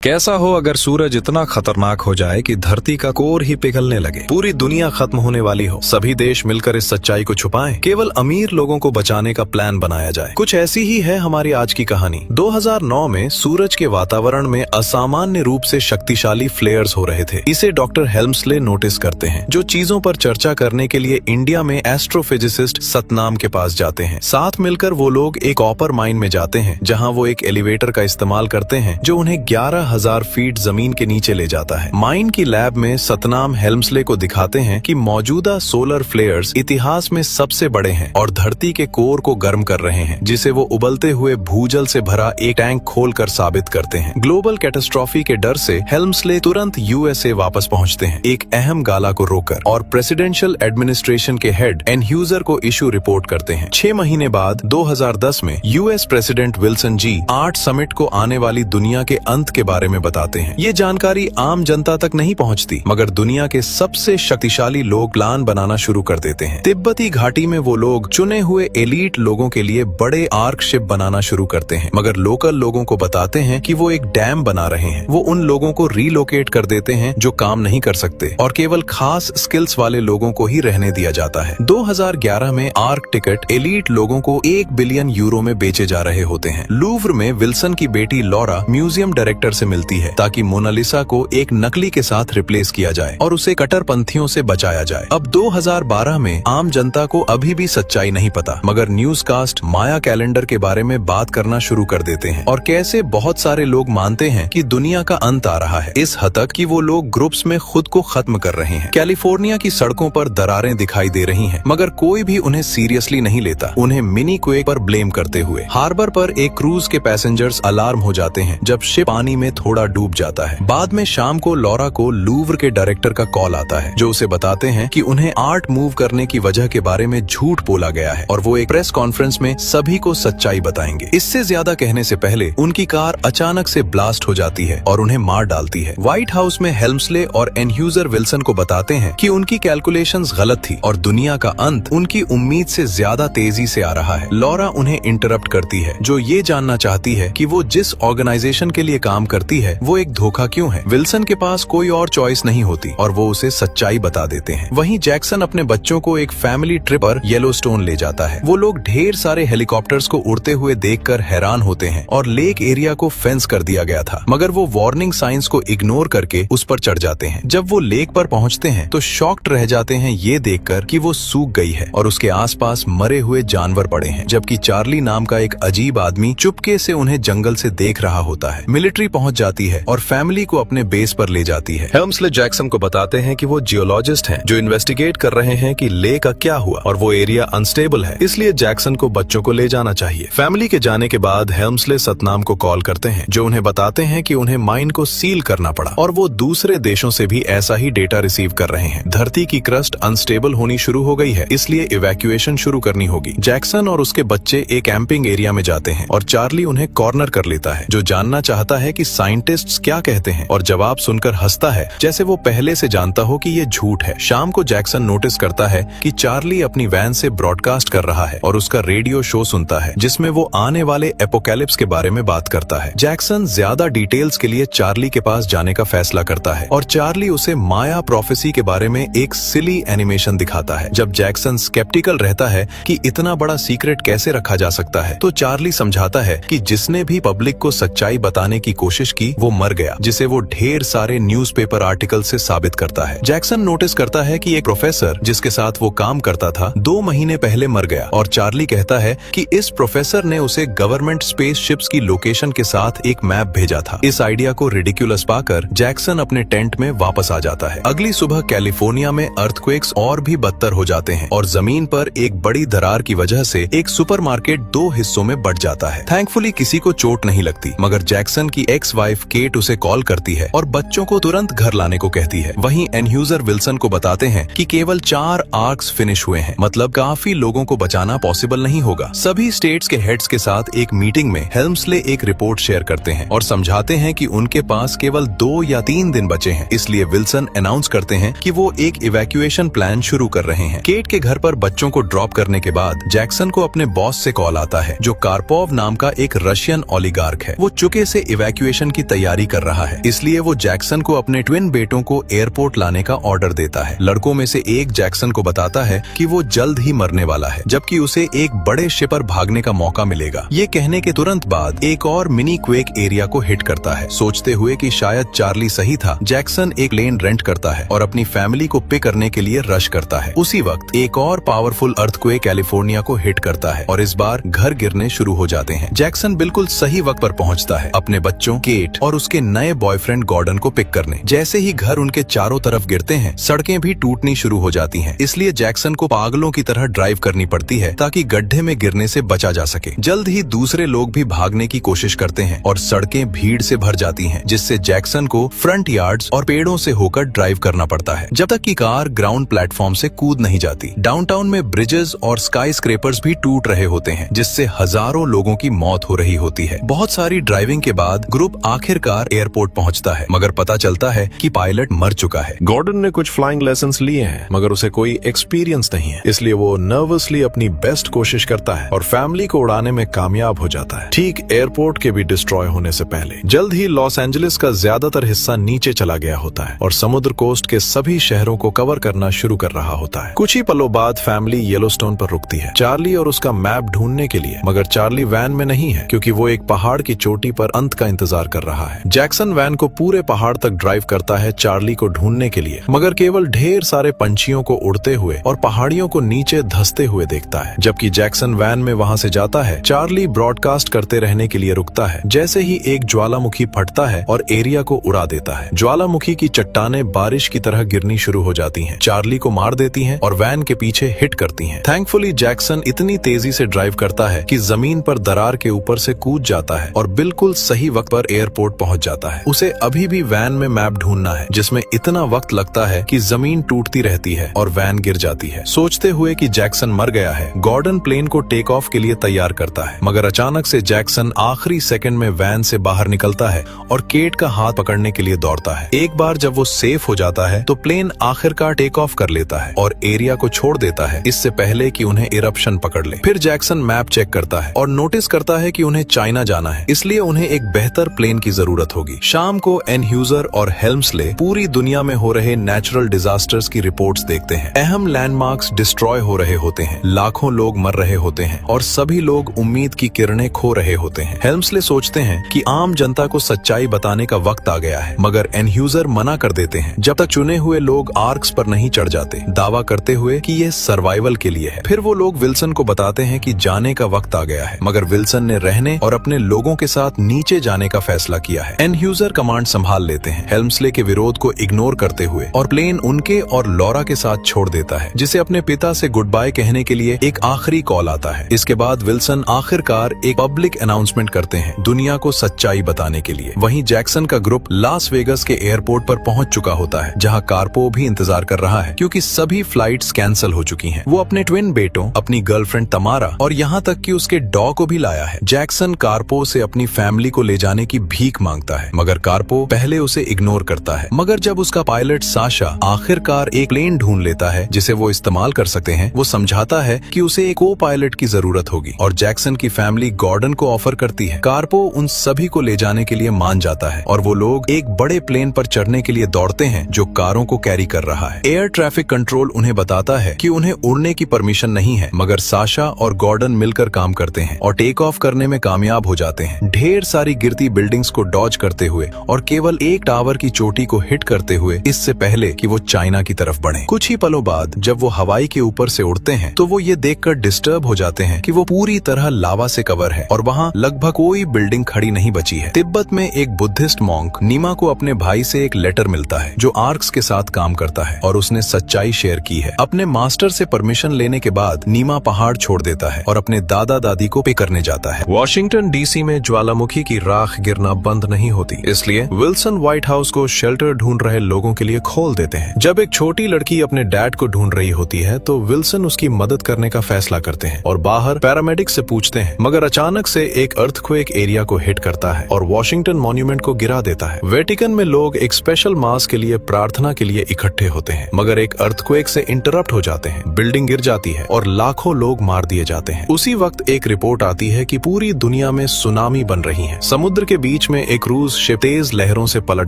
कैसा हो अगर सूरज इतना खतरनाक हो जाए कि धरती का कोर ही पिघलने लगे, पूरी दुनिया खत्म होने वाली हो, सभी देश मिलकर इस सच्चाई को छुपाएं, केवल अमीर लोगों को बचाने का प्लान बनाया जाए। कुछ ऐसी ही है हमारी आज की कहानी। 2009 में सूरज के वातावरण में असामान्य रूप से शक्तिशाली फ्लेयर्स हो रहे थे। इसे डॉक्टर हेल्मस्ले नोटिस करते हैं, जो चीजों पर चर्चा करने के लिए इंडिया में एस्ट्रोफिजिसिस्ट सतनाम के पास जाते हैं। साथ मिलकर वो लोग एक कॉपर माइन में जाते हैं, जहाँ वो एक एलिवेटर का इस्तेमाल करते हैं जो उन्हें 11,000 फीट जमीन के नीचे ले जाता है। माइन की लैब में सतनाम हेल्मस्ले को दिखाते हैं कि मौजूदा सोलर फ्लेयर्स इतिहास में सबसे बड़े हैं और धरती के कोर को गर्म कर रहे हैं, जिसे वो उबलते हुए भूजल से भरा एक टैंक खोलकर साबित करते हैं। ग्लोबल कैटास्ट्रॉफी के डर से हेल्मस्ले तुरंत यूएसए वापस पहुंचते हैं, एक अहम गाला को रोककर, और प्रेसिडेंशियल एडमिनिस्ट्रेशन के हेड एनह्यूजर को इशू रिपोर्ट करते हैं। 6 महीने बाद 2010 में यूएस प्रेसिडेंट विल्सन जी 8 समिट को आने वाली दुनिया के अंत के बारे में बताते हैं। ये जानकारी आम जनता तक नहीं पहुंचती, मगर दुनिया के सबसे शक्तिशाली लोग प्लान बनाना शुरू कर देते हैं। तिब्बती घाटी में वो लोग चुने हुए एलीट लोगों के लिए बड़े आर्क शिप बनाना शुरू करते हैं, मगर लोकल लोगों को बताते हैं कि वो एक डैम बना रहे हैं। वो उन लोगों को रीलोकेट कर देते हैं जो काम नहीं कर सकते, और केवल खास स्किल्स वाले लोगों को ही रहने दिया जाता है। 2011 में आर्क टिकट एलीट लोगों को 1 बिलियन यूरो में बेचे जा रहे होते हैं। लूव्र में विल्सन की बेटी लॉरा म्यूजियम डायरेक्टर से मिलती है ताकि मोनालिसा को एक नकली के साथ रिप्लेस किया जाए और उसे कट्टरपंथियों से बचाया जाए। अब 2012 में आम जनता को अभी भी सच्चाई नहीं पता, मगर न्यूज कास्ट माया कैलेंडर के बारे में बात करना शुरू कर देते हैं और कैसे बहुत सारे लोग मानते हैं कि दुनिया का अंत आ रहा है, इस हद तक कि वो लोग ग्रुप्स में खुद को खत्म कर रहे हैं। कैलिफोर्निया की सड़कों पर दरारें दिखाई दे रही हैं, मगर कोई भी उन्हें सीरियसली नहीं लेता, उन्हें मिनी क्वेक पर ब्लेम करते हुए। हार्बर पर एक क्रूज के पैसेंजर्स अलार्म हो जाते हैं जब शिप पानी में थोड़ा डूब जाता है। बाद में शाम को लॉरा को लूव्र के डायरेक्टर का कॉल आता है, जो उसे बताते हैं कि उन्हें आर्ट मूव करने की वजह के बारे में झूठ बोला गया है और वो एक प्रेस कॉन्फ्रेंस में सभी को सच्चाई बताएंगे। इससे ज्यादा कहने से पहले उनकी कार अचानक से ब्लास्ट हो जाती है और उन्हें मार डालती है। व्हाइट हाउस में हेल्मस्ले और एनह्यूजर विल्सन को बताते हैं कि उनकी कैलकुलेशंस गलत थी और दुनिया का अंत उनकी उम्मीद से ज्यादा तेजी से आ रहा है। लॉरा उन्हें इंटरप्ट करती है, जो ये जानना चाहती है कि वो जिस ऑर्गेनाइजेशन के लिए काम करती है वो एक धोखा क्यों है। विल्सन के पास कोई और चॉइस नहीं होती और वो उसे सच्चाई बता देते हैं। वहीं जैक्सन अपने बच्चों को एक फैमिली ट्रिप पर येलोस्टोन ले जाता है। वो लोग ढेर सारे हेलीकॉप्टर्स को उड़ते हुए देखकर हैरान होते हैं और लेक एरिया को फेंस कर दिया गया था, मगर वो वार्निंग साइंस को इग्नोर करके उस पर चढ़ जाते हैं। जब वो लेक पर पहुंचते हैं तो शॉक्ड रह जाते हैं ये देखकर कि वो सूख गई है और उसके आसपास मरे हुए जानवर पड़े हैं, जबकि चार्ली नाम का एक अजीब आदमी चुपके से उन्हें जंगल से देख रहा होता है। मिलिट्री पहुंच जाती है और फैमिली को अपने बेस पर ले जाती है। हेल्मस्ले जैक्सन को बताते हैं कि वो जियोलॉजिस्ट हैं जो इन्वेस्टिगेट कर रहे हैं कि लेक का क्या हुआ और वो एरिया अनस्टेबल है, इसलिए जैक्सन को बच्चों को ले जाना चाहिए। फैमिली के जाने के बाद हेल्मस्ले सतनाम को कॉल करते हैं, जो उन्हें बताते हैं कि उन्हें माइन को सील करना पड़ा और वो दूसरे देशों से भी ऐसा ही डेटा रिसीव कर रहे हैं। धरती की क्रस्ट अनस्टेबल होनी शुरू हो गई है, इसलिए इवैक्यूएशन शुरू करनी होगी। जैक्सन और उसके बच्चे एक कैंपिंग एरिया में जाते हैं और चार्ली उन्हें कॉर्नर कर लेता है, जो जानना चाहता है कि साइंटिस्ट्स क्या कहते हैं, और जवाब सुनकर हंसता है जैसे वो पहले से जानता हो कि ये झूठ है। शाम को जैक्सन नोटिस करता है कि चार्ली अपनी वैन से ब्रॉडकास्ट कर रहा है और उसका रेडियो शो सुनता है जिसमें वो आने वाले एपोकैलिप्स के बारे में बात करता है। जैक्सन ज्यादा डिटेल्स के लिए चार्ली के पास जाने का फैसला करता है और चार्ली उसे माया प्रोफेसी के बारे में एक सिली एनिमेशन दिखाता है। जब जैक्सन स्केप्टिकल रहता है कि इतना बड़ा सीक्रेट कैसे रखा जा सकता है, तो चार्ली समझाता है कि जिसने भी पब्लिक को सच्चाई बताने की कोशिश की वो मर गया, जिसे वो ढेर सारे न्यूज़पेपर आर्टिकल से साबित करता है। जैक्सन नोटिस करता है कि एक प्रोफेसर जिसके साथ वो काम करता था 2 महीने पहले मर गया और चार्ली कहता है कि इस प्रोफेसर ने उसे गवर्नमेंट स्पेस शिप्स की लोकेशन के साथ एक मैप भेजा था। इस आइडिया को रिडिक्युलस पाकर जैक्सन अपने टेंट में वापस आ जाता है। अगली सुबह कैलिफोर्निया में अर्थक्वेक्स और भी बदतर हो जाते हैं और जमीन पर एक बड़ी दरार की वजह से एक सुपरमार्केट 2 हिस्सों में बंट जाता है। थैंकफुली किसी को चोट नहीं लगती, मगर जैक्सन की एक्स वाइफ केट उसे कॉल करती है और बच्चों को तुरंत घर लाने को कहती है। वहीं एनह्यूजर विल्सन को बताते हैं कि केवल 4 आर्क्स फिनिश हुए हैं, मतलब काफी लोगों को बचाना पॉसिबल नहीं होगा। सभी स्टेट्स के हेड्स के साथ एक मीटिंग में हेल्मस्ले एक रिपोर्ट शेयर करते हैं और समझाते हैं कि उनके पास केवल 2 या 3 दिन बचे हैं, इसलिए विल्सन अनाउंस करते हैं कि वो एक इवैक्यूएशन प्लान शुरू कर रहे हैं। केट के घर पर बच्चों को ड्रॉप करने के बाद जैक्सन को अपने बॉस से कॉल आता है, जो कार्पोव नाम का एक रशियन ओलिगार्क है। वो चुके से इवैक्यूएशन मिशन की तैयारी कर रहा है, इसलिए वो जैक्सन को अपने ट्विन बेटों को एयरपोर्ट लाने का ऑर्डर देता है। लड़कों में से एक जैक्सन को बताता है कि वो जल्द ही मरने वाला है, जबकि उसे एक बड़े शिप पर भागने का मौका मिलेगा। ये कहने के तुरंत बाद एक और मिनी क्वेक एरिया को हिट करता है। सोचते हुए कि शायद चार्ली सही था, जैक्सन एक प्लेन रेंट करता है और अपनी फैमिली को पिक करने के लिए रश करता है। उसी वक्त एक और पावरफुल अर्थक्वेक कैलिफोर्निया को हिट करता है और इस बार घर गिरने शुरू हो जाते हैं। जैक्सन बिल्कुल सही वक्त पर पहुंचता है अपने बच्चों केट और उसके नए बॉयफ्रेंड गॉर्डन को पिक करने। जैसे ही घर उनके चारों तरफ गिरते हैं, सड़कें भी टूटनी शुरू हो जाती हैं। इसलिए जैक्सन को पागलों की तरह ड्राइव करनी पड़ती है ताकि गड्ढे में गिरने से बचा जा सके। जल्द ही दूसरे लोग भी भागने की कोशिश करते हैं और सड़कें भीड़ से भर जाती हैं, जिससे जैक्सन को फ्रंट यार्ड्स और पेड़ों से होकर ड्राइव करना पड़ता है जब तक कि कार ग्राउंड प्लेटफॉर्म से कूद नहीं जाती। डाउनटाउन में ब्रिजेस और स्काई स्क्रेपर्स भी टूट रहे होते हैं, जिससे हजारों लोगों की मौत हो रही होती है। बहुत सारी ड्राइविंग के बाद ग्रुप आखिरकार एयरपोर्ट पहुंचता है, मगर पता चलता है कि पायलट मर चुका है। गॉर्डन ने कुछ फ्लाइंग लेसन्स लिए हैं, मगर उसे कोई एक्सपीरियंस नहीं है, इसलिए वो नर्वसली अपनी बेस्ट कोशिश करता है और फैमिली को उड़ाने में कामयाब हो जाता है, ठीक एयरपोर्ट के भी डिस्ट्रॉय होने से पहले। जल्द ही लॉस एंजलिस का ज्यादातर हिस्सा नीचे चला गया होता है और समुद्र कोस्ट के सभी शहरों को कवर करना शुरू कर रहा होता है। कुछ ही पलों बाद फैमिली येलोस्टोन पर रुकती है चार्ली और उसका मैप ढूंढने के लिए, मगर चार्ली वैन में नहीं है क्योंकि वो एक पहाड़ की चोटी पर अंत का इंतजार कर रहा है। जैक्सन वैन को पूरे पहाड़ तक ड्राइव करता है चार्ली को ढूंढने के लिए, मगर केवल ढेर सारे पंछियों को उड़ते हुए और पहाड़ियों को नीचे धंसते हुए देखता है। जबकि जैक्सन वैन में वहां से जाता है, चार्ली ब्रॉडकास्ट करते रहने के लिए रुकता है। जैसे ही एक ज्वालामुखी फटता है और एरिया को उड़ा देता है। ज्वालामुखी की चट्टानें बारिश की तरह गिरनी शुरू हो जाती हैं, चार्ली को मार देती हैं और वैन के पीछे हिट करती हैं। थैंकफुली जैक्सन इतनी तेजी से ड्राइव करता है कि जमीन पर दरार के ऊपर से कूद जाता है और बिल्कुल सही वक्त पर एयरपोर्ट पहुंच जाता है। उसे अभी भी वैन में मैप ढूंढना है, जिसमें इतना वक्त लगता है कि जमीन टूटती रहती है और वैन गिर जाती है। सोचते हुए कि जैक्सन मर गया है, गॉर्डन प्लेन को टेक ऑफ के लिए तैयार करता है, मगर अचानक से जैक्सन आखिरी सेकंड में वैन से बाहर निकलता है और केट का हाथ पकड़ने के लिए दौड़ता है। एक बार जब वो सेफ हो जाता है तो प्लेन आखिरकार टेक ऑफ कर लेता है और एरिया को छोड़ देता है, इससे पहले कि उन्हें इरप्शन पकड़ ले। फिर जैक्सन मैप चेक करता है और नोटिस करता है कि उन्हें चाइना जाना है, इसलिए उन्हें एक बेहतर प्लेन की जरूरत होगी। शाम को एनह्यूजर और हेल्म्सले पूरी दुनिया में हो रहे नेचुरल डिजास्टर्स की रिपोर्ट्स देखते हैं। अहम लैंडमार्क्स डिस्ट्रॉय हो रहे होते हैं, लाखों लोग मर रहे होते हैं और सभी लोग उम्मीद की किरणें खो रहे होते हैं। हेल्म्सले सोचते हैं कि आम जनता को सच्चाई बताने का वक्त आ गया है, मगर एनह्यूजर मना कर देते हैं जब तक चुने हुए लोग आर्क्स पर नहीं चढ़ जाते, दावा करते हुए कि ये सर्वाइवल के लिए है। फिर वो लोग विल्सन को बताते हैं कि जाने का वक्त आ गया है, मगर विल्सन ने रहने और अपने लोगों के साथ नीचे जाने का फैसला किया है। एनह्यूजर कमांड संभाल लेते हैं, हेल्म्सले के विरोध को इग्नोर करते हुए, और प्लेन उनके और लॉरा के साथ छोड़ देता है, जिसे अपने पिता से गुड बाय कहने के लिए एक आखिरी कॉल आता है। इसके बाद विल्सन आखिरकार एक पब्लिक अनाउंसमेंट करते हैं दुनिया को सच्चाई बताने के लिए। वहीं जैक्सन का ग्रुप लास वेगस के एयरपोर्ट पर पहुंच चुका होता है, जहां कार्पो भी इंतजार कर रहा है क्योंकि सभी फ्लाइट्स कैंसिल हो चुकी हैं। वो अपने ट्विन बेटों, अपनी गर्लफ्रेंड तमारा और यहाँ तक कि उसके डॉग को भी लाया है। जैक्सन कार्पो से अपनी फैमिली को ले जाने की भीख मांगता है, मगर कार्पो पहले उसे इग्नोर करता है। मगर जब उसका पायलट साशा आखिरकार एक प्लेन ढूंढ लेता है जिसे वो इस्तेमाल कर सकते हैं, वो समझाता है कि उसे एक को पायलट की जरूरत होगी और जैक्सन की फैमिली गॉर्डन को ऑफर करती है। कार्पो उन सभी को ले जाने के लिए मान जाता है और वो लोग एक बड़े प्लेन पर चढ़ने के लिए दौड़ते हैं जो कारों को कैरी कर रहा है। एयर ट्रैफिक कंट्रोल उन्हें बताता है कि उन्हें उड़ने की परमिशन नहीं है, मगर साशा और गॉर्डन मिलकर काम करते हैं और टेक ऑफ करने में कामयाब हो जाते हैं, ढेर सारी गिरती बिल्डिंग्स को डॉज करते हुए और केवल एक टावर की चोटी को हिट करते हुए, इससे पहले कि वो चाइना की तरफ बढ़े। कुछ ही पलों बाद जब वो हवाई के ऊपर से उड़ते हैं तो वो ये देखकर डिस्टर्ब हो जाते हैं कि वो पूरी तरह लावा से कवर है और वहाँ लगभग कोई बिल्डिंग खड़ी नहीं बची है। तिब्बत में एक बुद्धिस्ट मॉन्क नीमा को अपने भाई से एक लेटर मिलता है जो आर्क्स के साथ काम करता है और उसने सच्चाई शेयर की है। अपने मास्टर से परमिशन लेने के बाद नीमा पहाड़ छोड़ देता है और अपने दादा दादी को पिक करने जाता है। वॉशिंगटन डीसी में ज्वालामुखी की राख गिरना बंद नहीं होती, इसलिए विल्सन व्हाइट हाउस को शेल्टर ढूंढ रहे लोगों के लिए खोल देते हैं। जब एक छोटी लड़की अपने डैड को ढूंढ रही होती है तो विल्सन उसकी मदद करने का फैसला करते हैं और बाहर पैरामेडिक से पूछते हैं, मगर अचानक से एक अर्थक्वेक एरिया को हिट करता है और वॉशिंगटन मॉन्यूमेंट को गिरा देता है। वेटिकन में लोग एक स्पेशल मास के लिए प्रार्थना के लिए इकट्ठे होते हैं, मगर एक अर्थक्वेक से इंटरप्ट हो जाते हैं, बिल्डिंग गिर जाती है और लाखों लोग मार दिए जाते हैं। उसी वक्त एक रिपोर्ट आती है कि पूरी दुनिया में सुनामी बन रही है। समुद्र के बीच बीच में एक क्रूज शिप तेज लहरों से पलट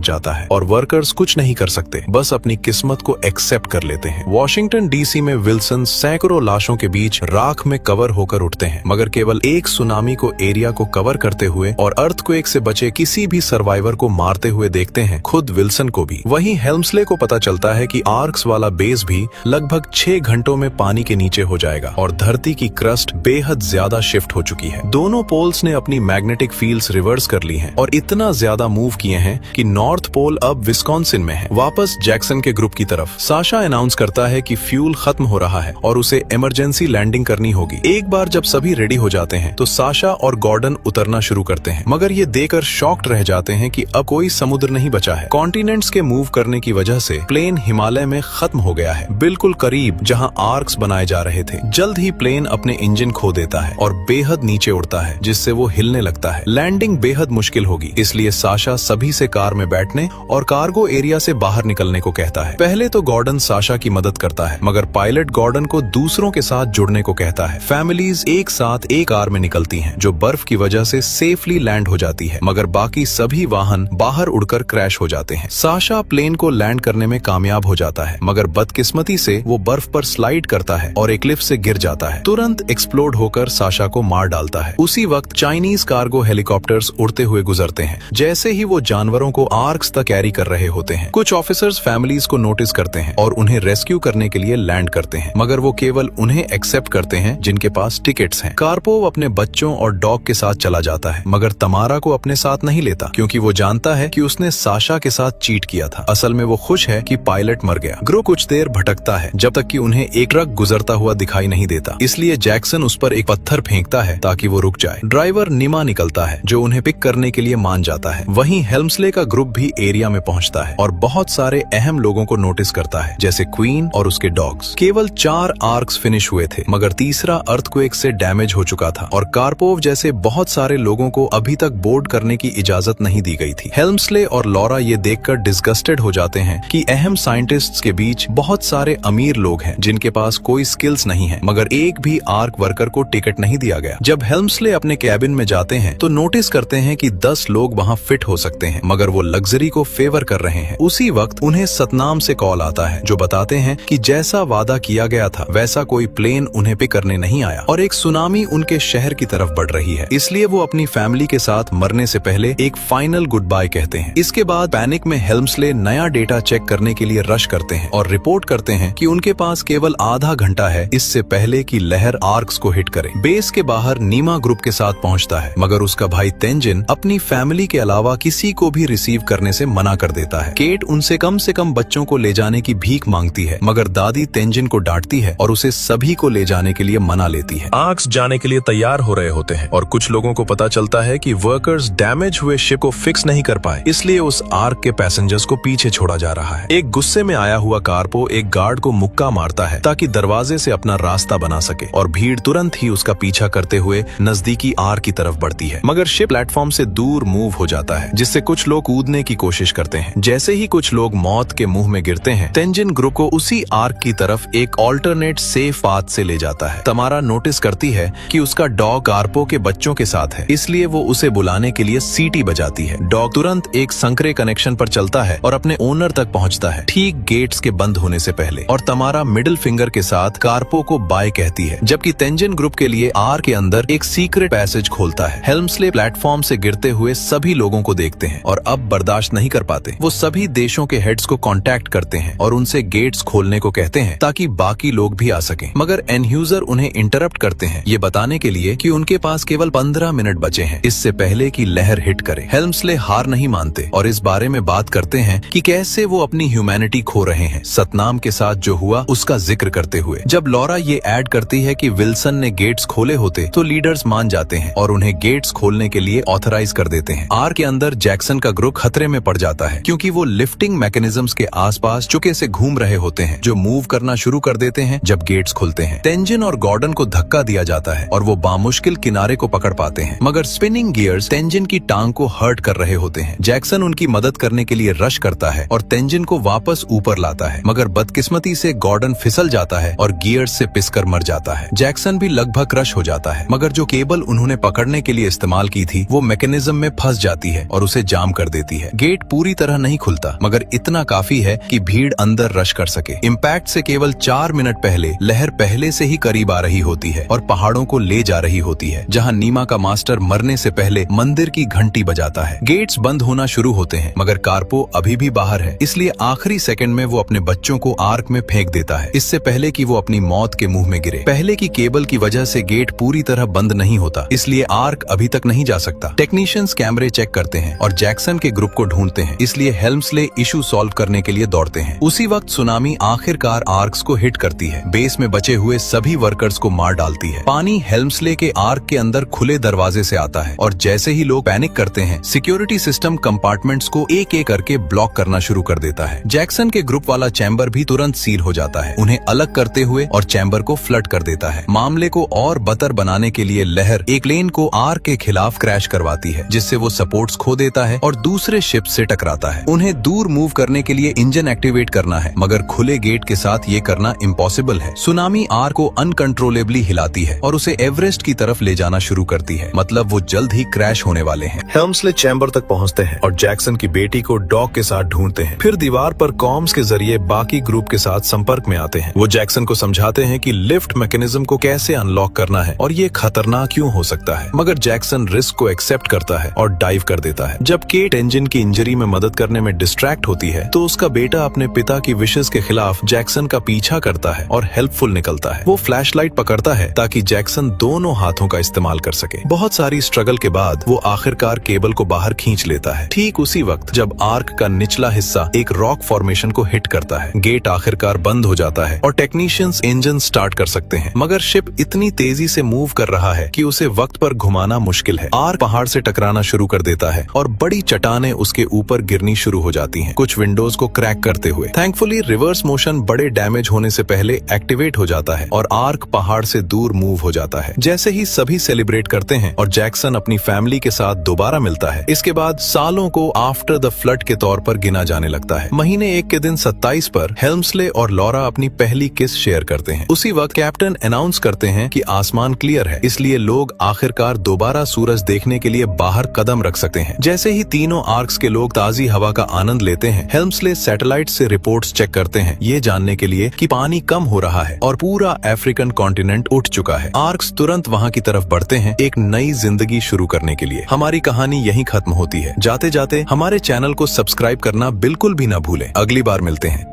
जाता है और वर्कर्स कुछ नहीं कर सकते, बस अपनी किस्मत को एक्सेप्ट कर लेते हैं। वॉशिंगटन डीसी में विल्सन सैकड़ों लाशों के बीच राख में कवर होकर उठते हैं, मगर केवल एक सुनामी को एरिया को कवर करते हुए और अर्थक्वेक से बचे किसी भी सर्वाइवर को मारते हुए देखते हैं, खुद विल्सन को भी। वहीं हेल्मस्ले को पता चलता है कि आर्क्स वाला बेस भी लगभग 6 घंटों में पानी के नीचे हो जाएगा और धरती की क्रस्ट बेहद ज्यादा शिफ्ट हो चुकी है। दोनों पोल्स ने अपनी मैग्नेटिक फील्ड्स रिवर्स कर ली हैं और इतना ज्यादा मूव किए हैं कि नॉर्थ पोल अब विस्कॉन्सिन में है। वापस जैक्सन के ग्रुप की तरफ साशा अनाउंस करता है कि फ्यूल खत्म हो रहा है और उसे इमरजेंसी लैंडिंग करनी होगी। एक बार जब सभी रेडी हो जाते हैं तो साशा और गॉर्डन उतरना शुरू करते हैं, मगर ये देखकर शॉक्ड रह जाते हैं कि अब कोई समुद्र नहीं बचा है। कॉन्टिनेंट्स के मूव करने की वजह से प्लेन हिमालय में खत्म हो गया है, बिल्कुल करीब जहां आर्क्स बनाए जा रहे थे। जल्द ही प्लेन अपने इंजन खो देता है और बेहद नीचे उड़ता है, जिससे वो हिलने लगता है। लैंडिंग बेहद मुश्किल होगी, इसलिए साशा सभी से कार में बैठने और कार्गो एरिया से बाहर निकलने को कहता है। पहले तो गॉर्डन साशा की मदद करता है, मगर पायलट गॉर्डन को दूसरों के साथ जुड़ने को कहता है। फैमिलीज एक साथ एक कार में निकलती हैं, जो बर्फ की वजह से सेफली लैंड हो जाती है, मगर बाकी सभी वाहन बाहर उड़कर क्रैश हो जाते हैं। साशा प्लेन को लैंड करने में कामयाब हो जाता है, मगर बदकिस्मती से वो बर्फ पर स्लाइड करता है और एक क्लिफ से गिर जाता है। तुरंत एक्सप्लोड होकर साशा को मार डालता है। उसी वक्त चाइनीज कार्गो हेलीकॉप्टर्स उड़ते हुए गुजरते हैं। जैसे ही वो जानवरों को आर्क्स तक कैरी कर रहे होते हैं, कुछ ऑफिसर्स फैमिलीज को नोटिस करते हैं और उन्हें रेस्क्यू करने के लिए लैंड करते हैं, मगर वो केवल उन्हें एक्सेप्ट करते हैं जिनके पास टिकट्स हैं। कार्पोव अपने बच्चों और डॉग के साथ चला जाता है, मगर तमारा को अपने साथ नहीं लेता, क्योंकि वो जानता है कि उसने साशा के साथ चीट किया था। असल में वो खुश है कि पायलट मर गया। ग्रुप कुछ देर भटकता है, जब तक कि उन्हें एक ट्रक गुजरता हुआ दिखाई नहीं देता, इसलिए जैक्सन उस पर एक पत्थर फेंकता है ताकि वो रुक जाए। ड्राइवर निमा निकलता है, जो उन्हें पिक करने के लिए मान जाता है। वहीं हेल्मस्ले का ग्रुप भी एरिया में पहुंचता है और बहुत सारे अहम लोगों को नोटिस करता है, जैसे क्वीन और उसके डॉग्स। केवल 4 आर्क्स फिनिश हुए थे, मगर तीसरा अर्थक्वेक से डैमेज हो चुका था और कार्पोव जैसे बहुत सारे लोगों को अभी तक बोर्ड करने की इजाजत नहीं दी गई थी। हेल्मस्ले और लॉरा ये देखकर डिस्गस्टेड हो जाते हैं कि अहम साइंटिस्ट्स के बीच बहुत सारे अमीर लोग हैं जिनके पास कोई स्किल्स नहीं है, मगर एक भी आर्क वर्कर को टिकट नहीं दिया गया। जब हेल्मस्ले अपने कैबिन में जाते हैं तो नोटिस करते हैं कि 10 लोग वहां फिट हो सकते हैं, मगर वो लग्जरी को फेवर कर रहे हैं। उसी वक्त उन्हें सतनाम से कॉल आता है, जो बताते हैं कि जैसा वादा किया गया था वैसा कोई प्लेन उन्हें पिक करने नहीं आया और एक सुनामी उनके शहर की तरफ बढ़ रही है। इसलिए वो अपनी फैमिली के साथ मरने से पहले एक फाइनल गुड बाय कहते हैं। इसके बाद पैनिक में हेल्मस्ले नया डेटा चेक करने के लिए रश करते हैं और रिपोर्ट करते हैं कि उनके पास केवल आधा घंटा है इससे पहले कि लहर आर्क्स को हिट करे। बेस के बाहर नीमा ग्रुप के साथ पहुंचता है, मगर उसका भाई तेंजिन अपनी फैमिली के अलावा किसी को भी रिसीव करने से मना कर देता है। केट उनसे कम से कम बच्चों को ले जाने की भीख मांगती है, मगर दादी तेंजिन को डांटती है और उसे सभी को ले जाने के लिए मना लेती है। आर्क्स जाने के लिए तैयार हो रहे होते हैं और कुछ लोगों को पता चलता है कि वर्कर्स डैमेज हुए शिप को फिक्स नहीं कर पाए, इसलिए उस आर्क के पैसेंजर्स को पीछे छोड़ा जा रहा है। एक गुस्से में आया हुआ कार्पो एक गार्ड को मुक्का मारता है ताकि दरवाजे से अपना रास्ता बना सके और भीड़ तुरंत ही उसका पीछा करते हुए नजदीकी आर्क की तरफ बढ़ती है, मगर शिप प्लेटफॉर्म से दूर मूव हो जाता है, जिससे कुछ लोग कूदने की कोशिश करते हैं। जैसे ही कुछ लोग मौत के मुंह में गिरते हैं, तेंजिन ग्रुप को उसी आर्क की तरफ एक ऑल्टरनेट सेफ पाथ से ले जाता है। तमारा नोटिस करती है कि उसका डॉग कार्पो के बच्चों के साथ है, इसलिए वो उसे बुलाने के लिए सीटी बजाती है। डॉग तुरंत एक संकरे कनेक्शन पर चलता है और अपने ओनर तक पहुंचता है, ठीक गेट्स के बंद होने से पहले, और तमारा मिडिल फिंगर के साथ कार्पो को बाय कहती है, जबकि तेंजिन ग्रुप के लिए आर्क के अंदर एक सीक्रेट पैसेज खोलता है। हेल्मस्ले प्लेटफॉर्म से गिरते हुए सभी लोगों को देखते हैं और अब बर्दाश्त नहीं कर पाते। वो सभी देशों के हेड्स को कांटेक्ट करते हैं और उनसे गेट्स खोलने को कहते हैं ताकि बाकी लोग भी आ सकें, मगर एनह्यूजर उन्हें इंटरप्ट करते हैं, ये बताने के लिए कि उनके पास केवल 15 मिनट बचे हैं इससे पहले कि लहर हिट करे। हेल्मस्ले हार नहीं मानते और इस बारे में बात करते हैं कि कैसे वो अपनी ह्यूमैनिटी खो रहे हैं, सतनाम के साथ जो हुआ उसका जिक्र करते हुए। जब लॉरा ये ऐड करती है कि विल्सन ने गेट्स खोले होते तो लीडर्स मान जाते हैं और उन्हें गेट्स खोलने के लिए ऑथराइज कर देते हैं। आर के अंदर जैक्सन का ग्रुप खतरे में पड़ जाता है, क्योंकि वो लिफ्टिंग मैकेनिज्म्स के आसपास चुके से घूम रहे होते हैं, जो मूव करना शुरू कर देते हैं जब गेट्स खुलते हैं। तेंजिन और गॉर्डन को धक्का दिया जाता है और वो बामुश्किल किनारे को पकड़ पाते हैं, मगर स्पिनिंग गियर्स तेंजिन की टांग को हर्ट कर रहे होते हैं। जैक्सन उनकी मदद करने के लिए रश करता है और तेंजिन को वापस ऊपर लाता है, मगर बदकिस्मती से गॉर्डन फिसल जाता है और गियर्स से पिसकर मर जाता है। जैक्सन भी लगभग क्रश हो जाता है, मगर जो केबल उन्होंने पकड़ने के लिए इस्तेमाल की थी वो मैकेनिज्म में फंस जाती है और उसे जाम कर देती है। गेट पूरी तरह नहीं खुलता, मगर इतना काफी है कि भीड़ अंदर रश कर सके। इम्पैक्ट से केवल 4 मिनट पहले लहर पहले से ही करीब आ रही होती है और पहाड़ों को ले जा रही होती है, जहां नीमा का मास्टर मरने से पहले मंदिर की घंटी बजाता है। गेट्स बंद होना शुरू होते हैं, मगर कार्पो अभी भी बाहर है, इसलिए आखिरी सेकंड में वो अपने बच्चों को आर्क में फेंक देता है, इससे पहले कि वो अपनी मौत के मुंह में गिरे। पहले की केबल की वजह से गेट पूरी तरह बंद नहीं होता, इसलिए आर्क अभी तक नहीं जा सकता। टेक्नीशियंस कैमरे चेक करते हैं और जैक्सन के ग्रुप को ढूंढते हैं, इसलिए हेल्मस्ले इशू सॉल्व करने के लिए दौड़ते हैं। उसी वक्त सुनामी आखिरकार आर्क्स को हिट करती है, बेस में बचे हुए सभी वर्कर्स को मार डालती है। पानी हेल्मस्ले के आर्क के अंदर खुले दरवाजे से आता है और जैसे ही लोग पैनिक करते हैं, सिक्योरिटी सिस्टम कंपार्टमेंट्स को एक एक करके ब्लॉक करना शुरू कर देता है। जैक्सन के ग्रुप वाला चैम्बर भी तुरंत सील हो जाता है, उन्हें अलग करते हुए और चैम्बर को फ्लड कर देता है। मामले को और बदतर बनाने के लिए लहर एक प्लेन को आर्क के खिलाफ क्रैश करवाती है, जिससे वो सपोर्ट्स खो देता है और दूसरे शिप से टकराता है। उन्हें दूर मूव करने के लिए इंजन एक्टिवेट करना है, मगर खुले गेट के साथ ये करना इम्पॉसिबल है। सुनामी आर्क को अनकंट्रोलेबली हिलाती है और उसे एवरेस्ट की तरफ ले जाना शुरू करती है, मतलब वो जल्द ही क्रैश होने वाले हैं। हेल्मस्ले चैम्बर तक पहुंचते हैं और जैक्सन की बेटी को डॉग के साथ ढूंढते हैं। फिर दीवार पर कॉम्स के जरिए बाकी ग्रुप के साथ संपर्क में आते हैं। वो जैक्सन को समझाते हैं कि लिफ्ट मैकेनिज्म को कैसे अनलॉक करना है और ये खतरनाक क्यों हो सकता है, मगर जैक्सन रिस्क को एक्सेप्ट करता है और डाइव कर देता है। जब केट इंजन की इंजरी में मदद करने में डिस्ट्रैक्ट होती है, तो उसका बेटा अपने पिता की विशेस के खिलाफ जैक्सन का पीछा करता है और हेल्पफुल निकलता है। वो फ्लैशलाइट पकड़ता है ताकि जैक्सन दोनों हाथों का इस्तेमाल कर सके। बहुत सारी स्ट्रगल के बाद वो आखिरकार केबल को बाहर खींच लेता है। ठीक उसी वक्त जब आर्क का निचला हिस्सा एक रॉक फॉर्मेशन को हिट करता है, गेट आखिरकार बंद हो जाता है और टेक्नीशियंस इंजन स्टार्ट कर सकते हैं, मगर शिप इतनी तेजी से मूव कर रहा है कि उसे वक्त पर घुमाना मुश्किल है। आर्क पहाड़ से टकराना शुरू कर देता है और बड़ी चट्टानें उसके ऊपर गिरनी शुरू हो जाती हैं, कुछ विंडोज को क्रैक करते हुए। थैंकफुली रिवर्स मोशन बड़े डैमेज होने से पहले एक्टिवेट हो जाता है और आर्क पहाड़ से दूर मूव हो जाता है। जैसे ही सभी सेलिब्रेट करते हैं और जैक्सन अपनी फैमिली के साथ दोबारा मिलता है, इसके बाद सालों को आफ्टर द फ्लड के तौर पर गिना जाने लगता है। महीने 1 के दिन 27 पर हेल्मस्ले और लॉरा अपनी पहली किस शेयर करते हैं। उसी वक्त कैप्टन अनाउंस करते हैं कि आसमान क्लियर है, इसलिए लोग आखिरकार दोबारा सूरज देखने के लिए बाहर कदम रख सकते हैं। जैसे ही तीनों आर्क्स के लोग ताजी हवा का आनंद लेते हैं, हेल्मस्ले सैटेलाइट से रिपोर्ट्स चेक करते हैं, ये जानने के लिए कि पानी कम हो रहा है और पूरा अफ्रीकन कॉन्टिनेंट उठ चुका है। आर्क्स तुरंत वहां की तरफ बढ़ते हैं एक नई जिंदगी शुरू करने के लिए। हमारी कहानी यहीं खत्म होती है। जाते जाते हमारे चैनल को सब्सक्राइब करना बिल्कुल भी ना भूलें। अगली बार मिलते हैं।